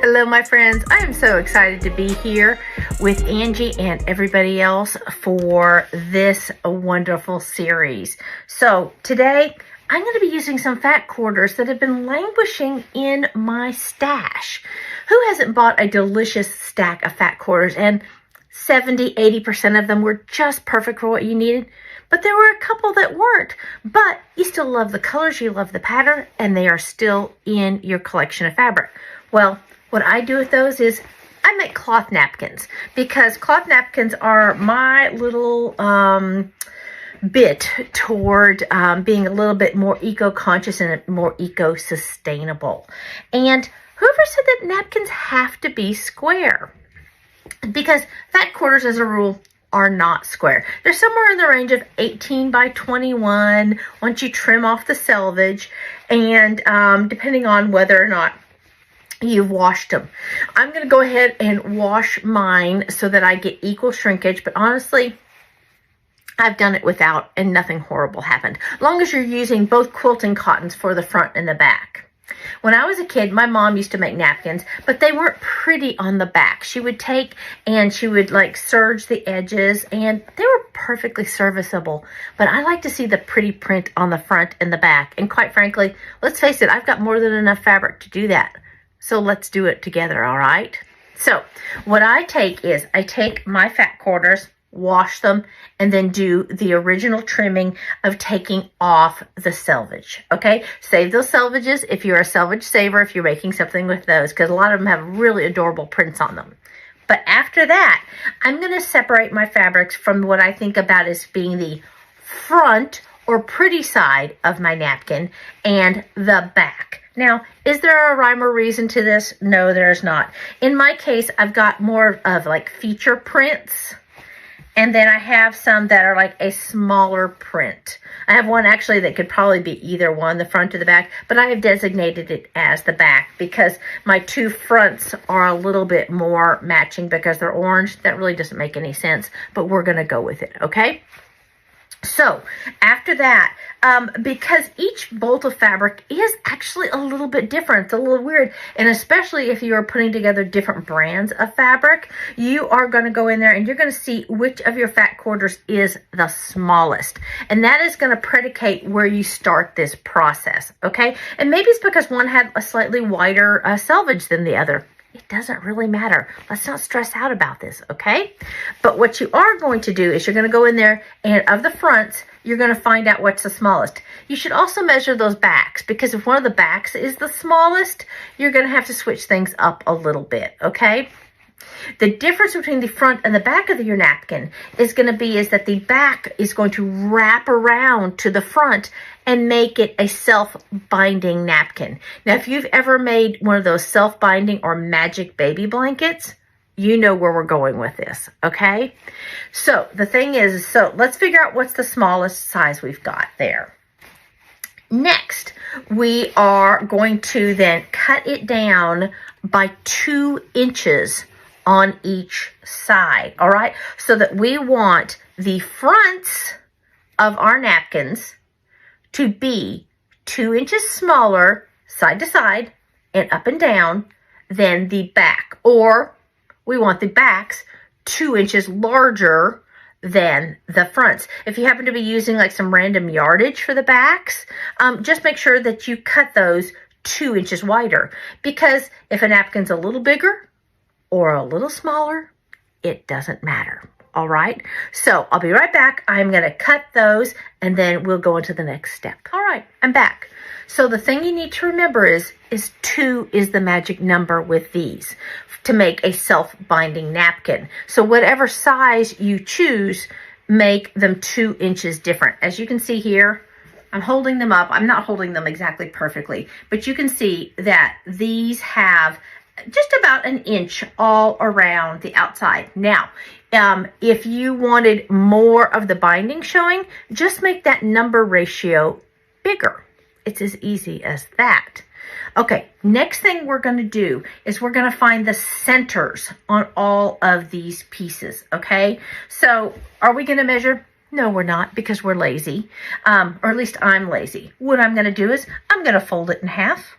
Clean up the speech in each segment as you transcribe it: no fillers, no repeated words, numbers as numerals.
Hello my friends, I am so excited to be here with Angie and everybody else for this wonderful series. So today I'm going to be using some fat quarters that have been languishing in my stash. Who hasn't bought a delicious stack of fat quarters and 70-80% of them were just perfect for what you needed? But there were a couple that weren't. But you still love the colors, you love the pattern, and they are still in your collection of fabric. Well, what I do with those is I make cloth napkins, because cloth napkins are my little bit toward being a little bit more eco-conscious and more eco-sustainable. And whoever said that napkins have to be square? Because fat quarters, as a rule, are not square. They're somewhere in the range of 18 by 21 once you trim off the selvage, and depending on whether or not you've washed them. I'm going to go ahead and wash mine so that I get equal shrinkage, but honestly, I've done it without and nothing horrible happened. As long as you're using both quilting cottons for the front and the back. When I was a kid, my mom used to make napkins, but they weren't pretty on the back. She would take and she would like serge the edges, and they were perfectly serviceable. But I like to see the pretty print on the front and the back. And quite frankly, let's face it, I've got more than enough fabric to do that. So let's do it together, all right? So what I take is I take my fat quarters, wash them, and then do the original trimming of taking off the selvage, okay? Save those selvages if you're a selvage saver, if you're making something with those, because a lot of them have really adorable prints on them. But after that, I'm going to separate my fabrics from what I think about as being the front or pretty side of my napkin and the back. Now, is there a rhyme or reason to this? No, there's not. In my case, I've got more of like feature prints, and then I have some that are like a smaller print. I have one actually that could probably be either one, the front or the back, but I have designated it as the back because my two fronts are a little bit more matching because they're orange. That really doesn't make any sense, but we're going to go with it, okay? So after that, because each bolt of fabric is actually a little bit different, it's a little weird, and especially if you are putting together different brands of fabric, you are going to go in there and you're going to see which of your fat quarters is the smallest, and that is going to predicate where you start this process, okay? And maybe it's because one had a slightly wider selvage than the other. It doesn't really matter. Let's not stress out about this, okay? But what you are going to do is you're going to go in there, and of the fronts, you're going to find out what's the smallest. You should also measure those backs, because if one of the backs is the smallest, you're going to have to switch things up a little bit, okay? The difference between the front and the back of your napkin is going to be is that the back is going to wrap around to the front and make it a self-binding napkin. Now, if you've ever made one of those self-binding or magic baby blankets, you know where we're going with this, okay? So the thing is, so let's figure out what's the smallest size we've got there. Next, we are going to then cut it down by 2 inches on each side, all right? So that we want the fronts of our napkins to be 2 inches smaller side to side and up and down than the back, or we want the backs 2 inches larger than the fronts. If you happen to be using like some random yardage for the backs, just make sure that you cut those 2 inches wider, because if a napkin's a little bigger or a little smaller, it doesn't matter. All right, so I'll be right back. I'm going to cut those and then we'll go into the next step. All right, I'm back. So the thing you need to remember is 2 is the magic number with these to make a self-binding napkin. So whatever size you choose, make them 2 inches different. As you can see here, I'm holding them up. I'm not holding them exactly perfectly, but you can see that these have just about 1 inch all around the outside. Now, if you wanted more of the binding showing, just make that number ratio bigger. It's as easy as that. Okay, next thing we're going to do is we're going to find the centers on all of these pieces, okay? So are we going to measure? No, we're not, because we're lazy, or at least I'm lazy. What I'm going to do is I'm going to fold it in half,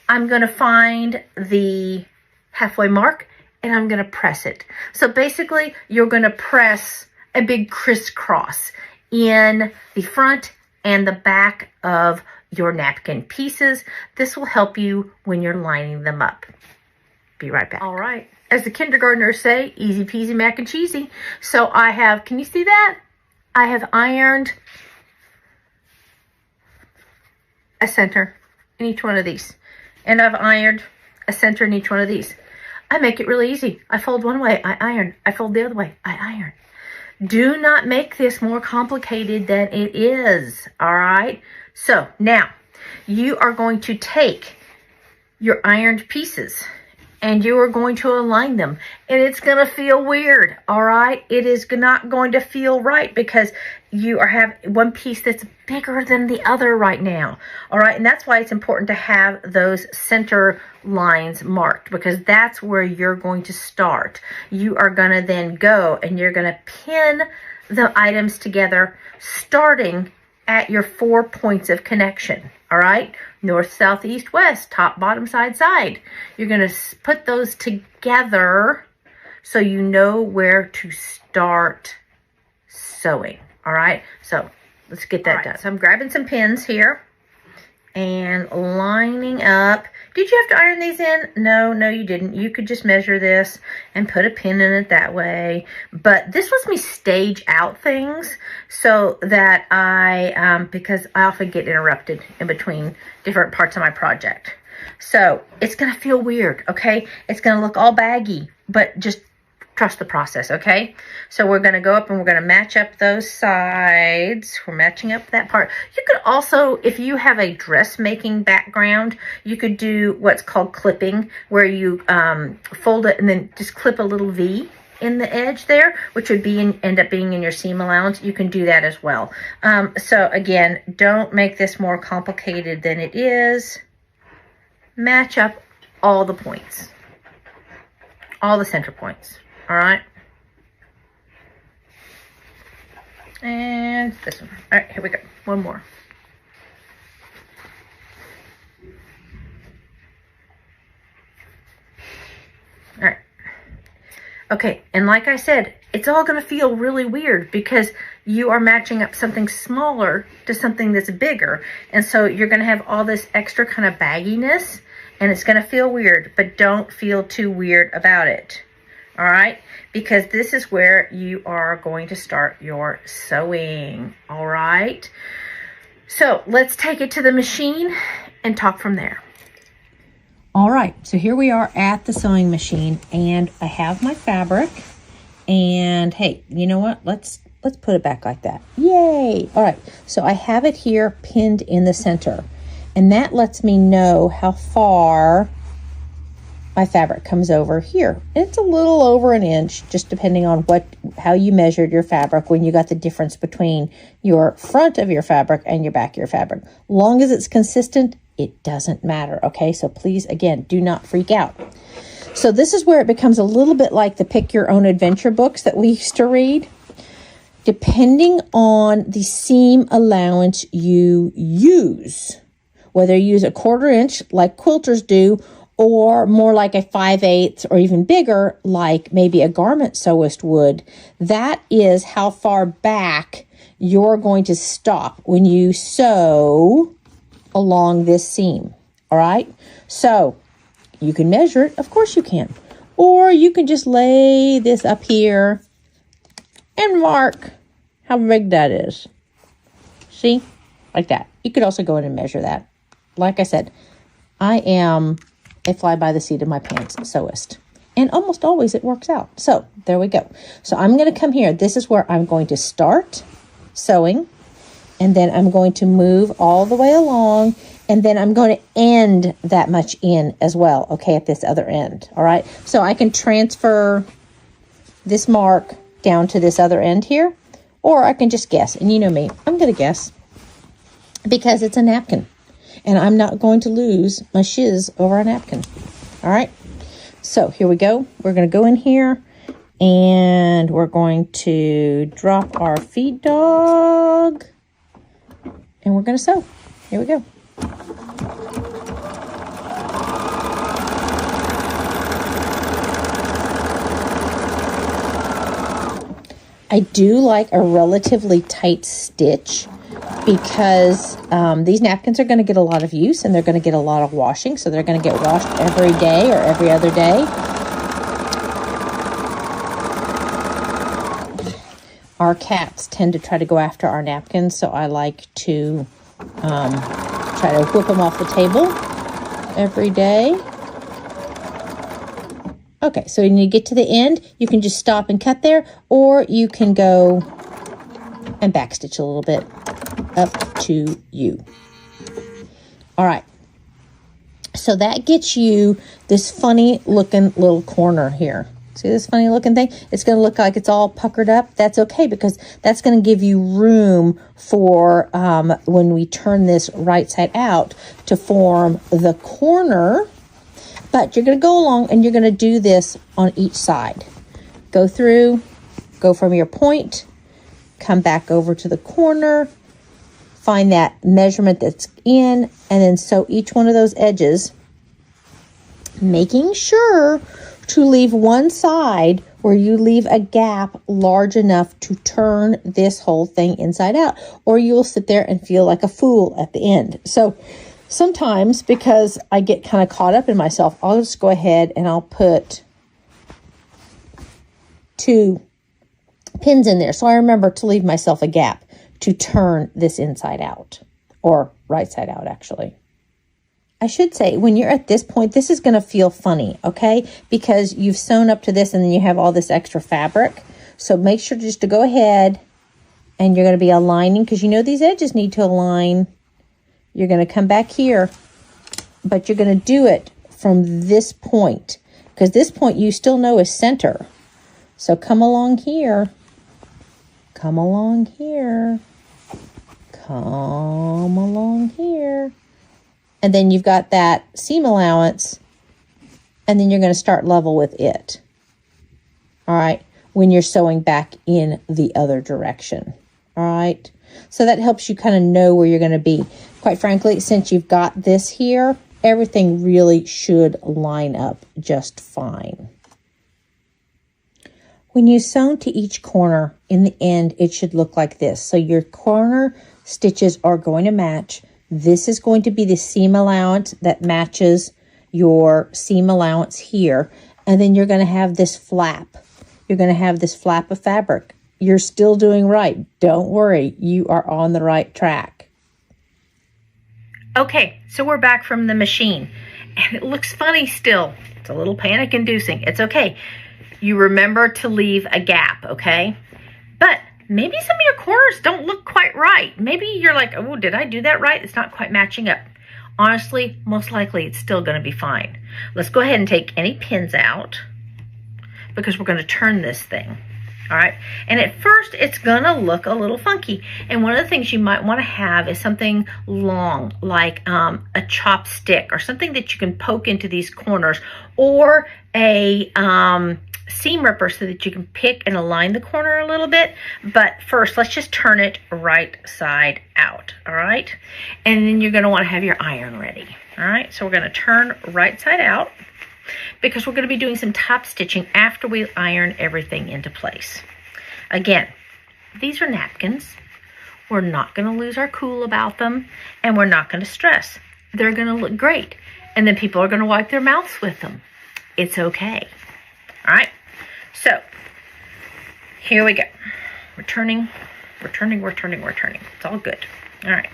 I'm going to find the halfway mark and I'm going to press it. So basically, you're going to press a big crisscross in the front and the back of your napkin pieces. This will help you when you're lining them up. Be right back. All right. As the kindergartners say, easy peasy mac and cheesy. So I have, can you see that? I have ironed a center in each one of these. And I've ironed a center in each one of these. I make it really easy. I fold one way, I iron. I fold the other way, I iron. Do not make this more complicated than it is, all right? So now, you are going to take your ironed pieces and you are going to align them. And it's going to feel weird, all right? It is not going to feel right because you have one piece that's bigger than the other right now, all right? And that's why it's important to have those center lines marked, because that's where you're going to start. You are going to then go and you're going to pin the items together starting at your 4 points of connection, all right? North, south, east, west, top, bottom, side, side. You're going to put those together so you know where to start sewing, all right? So let's get that done. So I'm grabbing some pins here and lining up. Did you have to iron these in? No, you didn't. You could just measure this and put a pin in it that way. But this was me stage out things so that because I often get interrupted in between different parts of my project. So it's going to feel weird, okay? It's going to look all baggy, but just trust the process, okay? So we're going to go up and we're going to match up those sides. We're matching up that part. You could also, if you have a dressmaking background, you could do what's called clipping, where you fold it and then just clip a little V in the edge there, which would be end up being in your seam allowance. You can do that as well. So again, don't make this more complicated than it is. Match up all the points, all the center points. All right. And this one. All right, here we go. One more. All right. Okay, and like I said, it's all going to feel really weird because you are matching up something smaller to something that's bigger. And so you're going to have all this extra kind of bagginess, and it's going to feel weird, but don't feel too weird about it. All right, because this is where you are going to start your sewing. All right, so let's take it to the machine and talk from there. All right, so here we are at the sewing machine, and I have my fabric. And hey, you know what? Let's put it back like that. Yay! All right, so I have it here pinned in the center, and that lets me know how far my fabric comes over here. It's a little over an inch, just depending on how you measured your fabric when you got the difference between your front of your fabric and your back of your fabric. Long as it's consistent, it doesn't matter, okay? So please, again, do not freak out. So this is where it becomes a little bit like the Pick Your Own Adventure books that we used to read. Depending on the seam allowance you use, whether you use a 1/4 inch like quilters do, or more like a 5/8 or even bigger, like maybe a garment sewist would, that is how far back you're going to stop when you sew along this seam, all right? So you can measure it, of course you can. Or you can just lay this up here and mark how big that is. See? Like that. You could also go in and measure that. Like I said, I am a fly by the seat of my pants sewist. And almost always it works out. So there we go. So I'm going to come here. This is where I'm going to start sewing. And then I'm going to move all the way along. And then I'm going to end that much in as well. Okay, at this other end. All right. So I can transfer this mark down to this other end here. Or I can just guess. And you know me, I'm going to guess. Because it's a napkin. And I'm not going to lose my shiz over a napkin. All right. So here we go. We're going to go in here and we're going to drop our feed dog and we're going to sew. Here we go. I do like a relatively tight stitch because these napkins are going to get a lot of use and they're going to get a lot of washing. So they're going to get washed every day or every other day. Our cats tend to try to go after our napkins, so I like to try to whip them off the table every day. Okay, so when you get to the end, you can just stop and cut there, or you can go and backstitch a little bit. Up to you. All right. So that gets you this funny looking little corner here. See this funny looking thing? It's going to look like it's all puckered up. That's okay because that's going to give you room for when we turn this right side out to form the corner. But you're going to go along and you're going to do this on each side. Go through, go from your point, come back over to the corner, find that measurement that's in, and then sew each one of those edges, making sure to leave one side where you leave a gap large enough to turn this whole thing inside out, or you'll sit there and feel like a fool at the end. So sometimes, because I get kind of caught up in myself, I'll just go ahead and I'll put 2 pins in there. So I remember to leave myself a gap to turn this inside out, or right side out actually. I should say, when you're at this point, this is going to feel funny, okay? Because you've sewn up to this and then you have all this extra fabric. So make sure just to go ahead and you're going to be aligning, because you know these edges need to align. You're going to come back here, but you're going to do it from this point, because this point you still know is center. So come along here, come along here, come along here. And then you've got that seam allowance, and then you're going to start level with it. All right, when you're sewing back in the other direction. All right, so that helps you kind of know where you're going to be. Quite frankly, since you've got this here, everything really should line up just fine. When you sew to each corner, in the end, it should look like this. So your corner stitches are going to match. This is going to be the seam allowance that matches your seam allowance here. And then you're going to have this flap. You're going to have this flap of fabric. You're still doing right. Don't worry. You are on the right track. Okay, so we're back from the machine. And it looks funny still. It's a little panic-inducing. It's okay. You remember to leave a gap, okay? But maybe some of your corners don't look quite right. Maybe you're like, oh, did I do that right? It's not quite matching up. Honestly, most likely it's still going to be fine. Let's go ahead and take any pins out, because we're going to turn this thing. All right. And at first it's going to look a little funky. And one of the things you might want to have is something long, like a chopstick, or something that you can poke into these corners, or a seam ripper so that you can pick and align the corner a little bit. But first, let's just turn it right side out. All right. And then you're going to want to have your iron ready. All right. So we're going to turn right side out, because we're going to be doing some top stitching after we iron everything into place. Again, these are napkins. We're not going to lose our cool about them, and we're not going to stress. They're going to look great, and then people are going to wipe their mouths with them. It's okay. All right, so here we go. We're turning. It's all good. All right.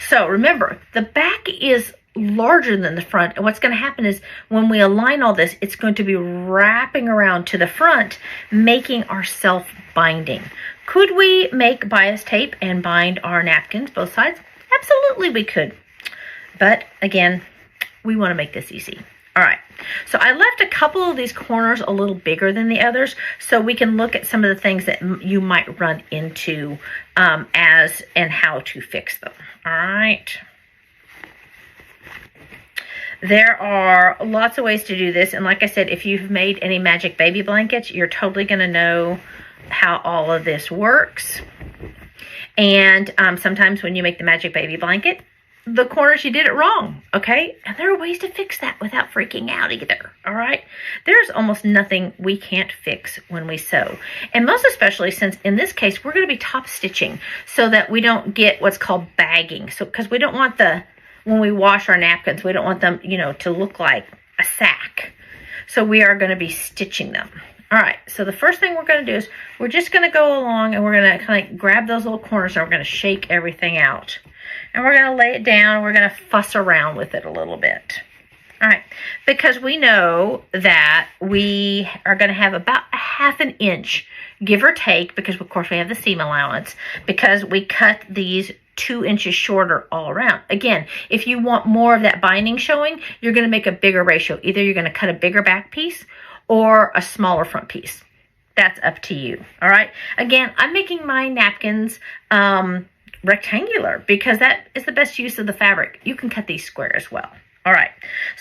So remember, the back is larger than the front, and what's going to happen is when we align all this, it's going to be wrapping around to the front, making our self-binding. Could we make bias tape and bind our napkins both sides? Absolutely we could, but again, we want to make this easy. All right, so I left a couple of these corners a little bigger than the others, so we can look at some of the things that you might run into as and how to fix them. All right. There are lots of ways to do this, and like I said, if you've made any magic baby blankets, you're totally going to know how all of this works. And sometimes when you make the magic baby blanket, the corners you did it wrong, okay? And there are ways to fix that without freaking out either, all right? There's almost nothing we can't fix when we sew. And most especially since in this case, we're gonna be top stitching so that we don't get what's called bagging. So, because we don't want when we wash our napkins, we don't want them, you know, to look like a sack. So we are gonna be stitching them. All right, so the first thing we're gonna do is we're just gonna go along and we're gonna kind of grab those little corners and we're gonna shake everything out. And we're going to lay it down. We're going to fuss around with it a little bit. All right. Because we know that we are going to have about a ½ an inch, give or take, because of course we have the seam allowance, because we cut these 2 inches shorter all around. Again, if you want more of that binding showing, you're going to make a bigger ratio. Either you're going to cut a bigger back piece or a smaller front piece. That's up to you. All right. Again, I'm making my napkins rectangular because that is the best use of the fabric. You can cut these square as well. All right,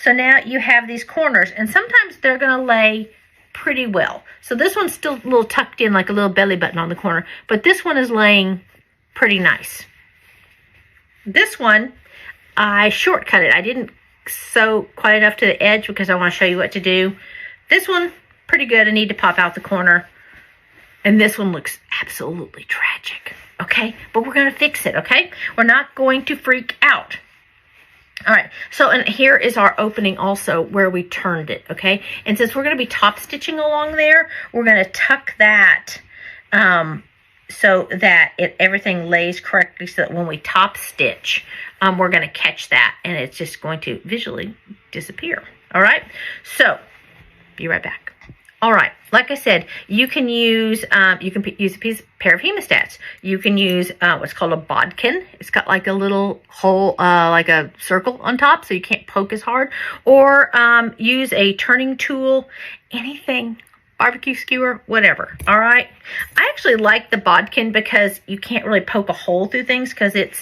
so now you have these corners, and sometimes they're going to lay pretty well. So this one's still a little tucked in like a little belly button on the corner, but this one is laying pretty nice. This one, I shortcut it. I didn't sew quite enough to the edge because I want to show you what to do. This one, pretty good. I need to pop out the corner. And this one looks absolutely tragic. Okay, but we're going to fix it, okay? We're not going to freak out. All right, so and here is our opening also where we turned it, okay? And since we're going to be top stitching along there, we're going to tuck that so that everything lays correctly so that when we top stitch, we're going to catch that and it's just going to visually disappear, all right? So, be right back. All right, like I said, you can use a pair of hemostats. You can use what's called a bodkin. It's got like a little hole, like a circle on top, so you can't poke as hard. Or use a turning tool, anything, barbecue skewer, whatever. All right. I actually like the bodkin because you can't really poke a hole through things because it's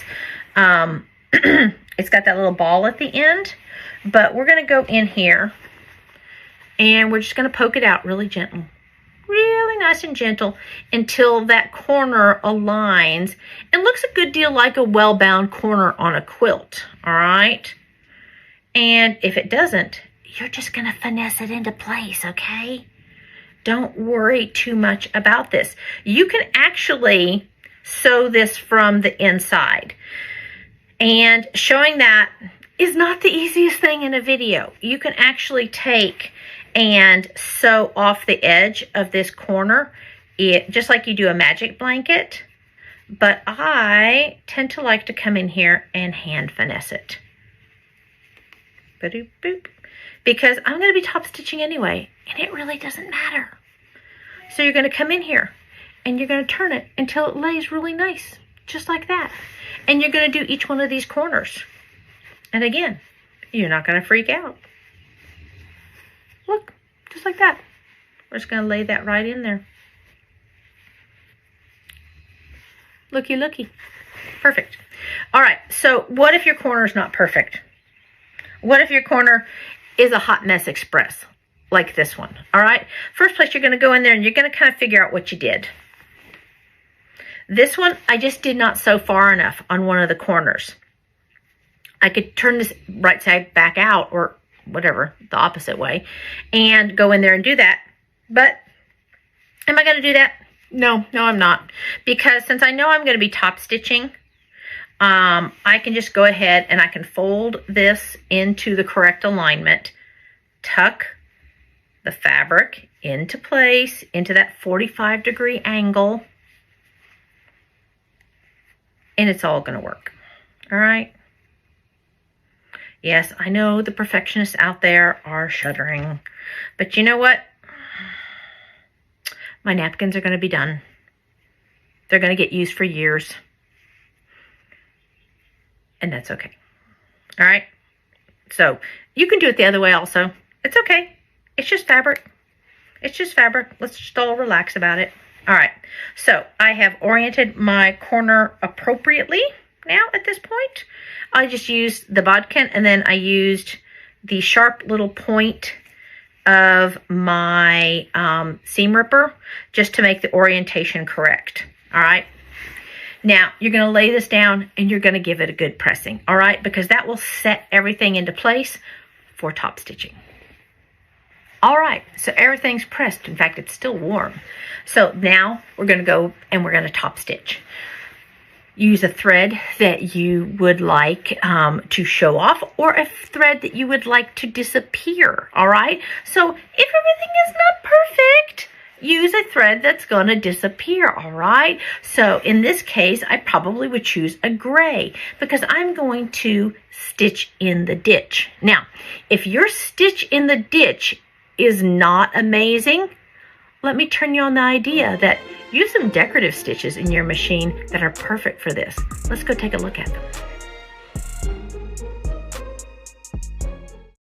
it's got that little ball at the end. But we're gonna go in here. And we're just going to poke it out really gentle. Really nice and gentle until that corner aligns and looks a good deal like a well-bound corner on a quilt. All right? And if it doesn't, you're just going to finesse it into place, okay? Don't worry too much about this. You can actually sew this from the inside. And showing that is not the easiest thing in a video. You can actually take and sew off the edge of this corner, just like you do a magic blanket. But I tend to like to come in here and hand finesse it. Ba-doop, boop. Because I'm going to be top stitching anyway, and it really doesn't matter. So you're going to come in here, and you're going to turn it until it lays really nice, just like that. And you're going to do each one of these corners. And again, you're not going to freak out. Look, just like that. We're just going to lay that right in there. Looky, looky. Perfect. All right, so what if your corner is not perfect? What if your corner is a hot mess express, like this one? All right, first place, you're going to go in there and you're going to kind of figure out what you did. This one, I just did not sew far enough on one of the corners. I could turn this right side back out or whatever, the opposite way, and go in there and do that. But am I going to do that? No, I'm not. Because since I know I'm going to be top stitching, I can just go ahead and I can fold this into the correct alignment, tuck the fabric into place, into that 45-degree angle, and it's all going to work. All right? Yes, I know the perfectionists out there are shuddering, but you know what? My napkins are going to be done. They're going to get used for years, and that's okay. All right? So you can do it the other way also. It's okay. It's just fabric. It's just fabric. Let's just all relax about it. All right. So I have oriented my corner appropriately now at this point. I just used the bodkin, and then I used the sharp little point of my seam ripper just to make the orientation correct. All right. Now, you're going to lay this down and you're going to give it a good pressing, all right? Because that will set everything into place for top stitching. All right, so everything's pressed. In fact, it's still warm. So now we're going to go and we're going to top stitch. Use a thread that you would like to show off, or a thread that you would like to disappear, all right? So if everything is not perfect, use a thread that's going to disappear, all right? So in this case, I probably would choose a gray because I'm going to stitch in the ditch. Now, if your stitch in the ditch is not amazing, let me turn you on the idea that use some decorative stitches in your machine that are perfect for this. Let's go take a look at them.